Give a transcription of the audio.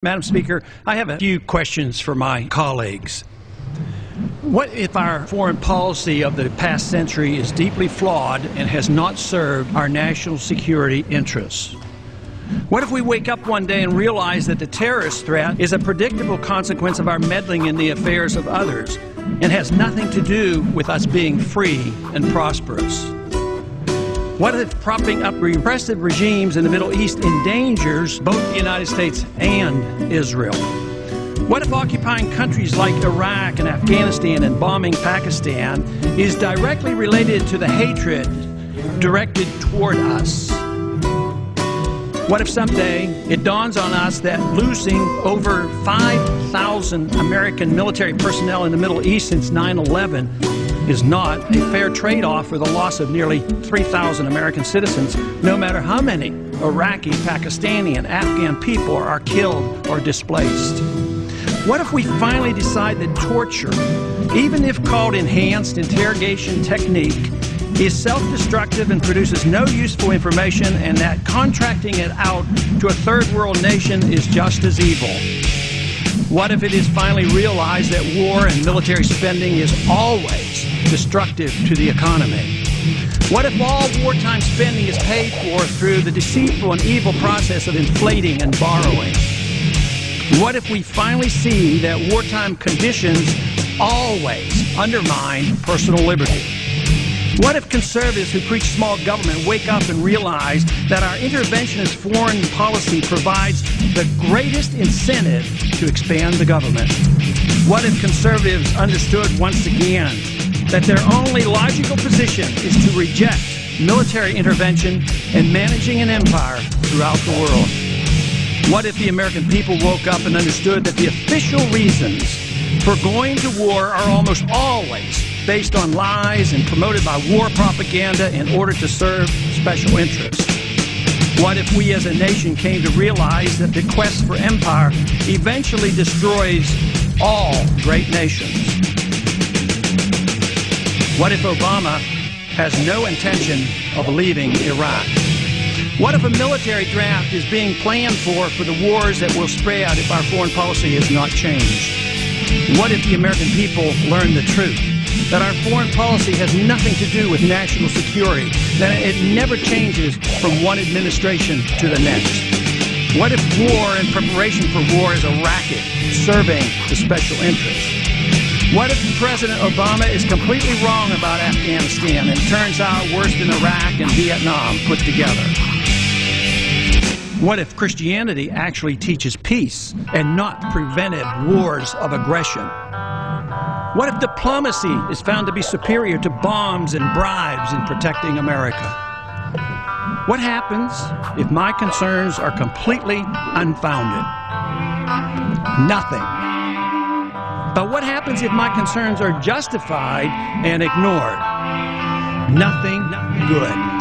Madam Speaker, I have a few questions for my colleagues. What if our foreign policy of the past century is deeply flawed and has not served our national security interests? What if we wake up one day and realize that the terrorist threat is a predictable consequence of our meddling in the affairs of others and has nothing to do with us being free and prosperous? What if propping up repressive regimes in the Middle East endangers both the United States and Israel? What if occupying countries like Iraq and Afghanistan and bombing Pakistan is directly related to the hatred directed toward us? What if someday it dawns on us that losing over 5,000 American military personnel in the Middle East since 9/11 is not a fair trade-off for the loss of nearly 3,000 American citizens, no matter how many Iraqi, Pakistani, and Afghan people are killed or displaced? What if we finally decide that torture, even if called enhanced interrogation technique, is self-destructive and produces no useful information, and that contracting it out to a third world nation is just as evil? What if it is finally realized that war and military spending is always destructive to the economy? What if all wartime spending is paid for through the deceitful and evil process of inflating and borrowing? What if we finally see that wartime conditions always undermine personal liberty? What if conservatives who preach small government wake up and realize that our interventionist foreign policy provides the greatest incentive to expand the government? What if conservatives understood once again that their only logical position is to reject military intervention and managing an empire throughout the world? What if the American people woke up and understood that the official reasons for going to war are almost always based on lies and promoted by war propaganda in order to serve special interests? What if we as a nation came to realize that the quest for empire eventually destroys all great nations? What if Obama has no intention of leaving Iraq? What if a military draft is being planned for the wars that will spread if our foreign policy is not changed? What if the American people learn the truth, that our foreign policy has nothing to do with national security, that it never changes from one administration to the next? What if war and preparation for war is a racket serving the special interests? What if President Obama is completely wrong about Afghanistan and turns out worse than Iraq and Vietnam put together? What if Christianity actually teaches peace and not preventive wars of aggression? What if diplomacy is found to be superior to bombs and bribes in protecting America? What happens if my concerns are completely unfounded? Nothing. But what happens if my concerns are justified and ignored? Nothing good.